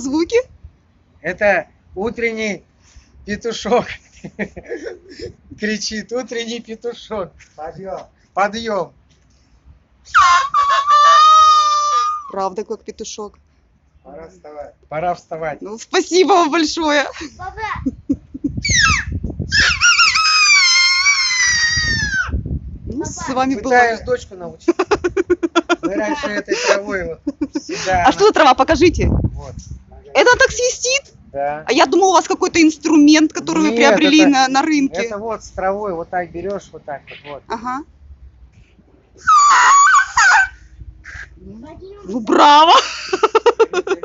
звуки? Это утренний петушок. Кричит утренний петушок. Подъем. Подъем. Правда, как петушок. Пора вставать. Пора вставать. Ну, спасибо вам большое. Ну, с вами было... Пытаюсь дочку научить. Мы раньше этой травой вот сюда. А что за трава? Покажите. Вот. Это так свистит? Да. А я думала, у вас какой-то инструмент, который вы Нет, приобрели это- на рынке. Это вот с травой вот так берешь, вот так вот. Ага. Ну, браво! Вот.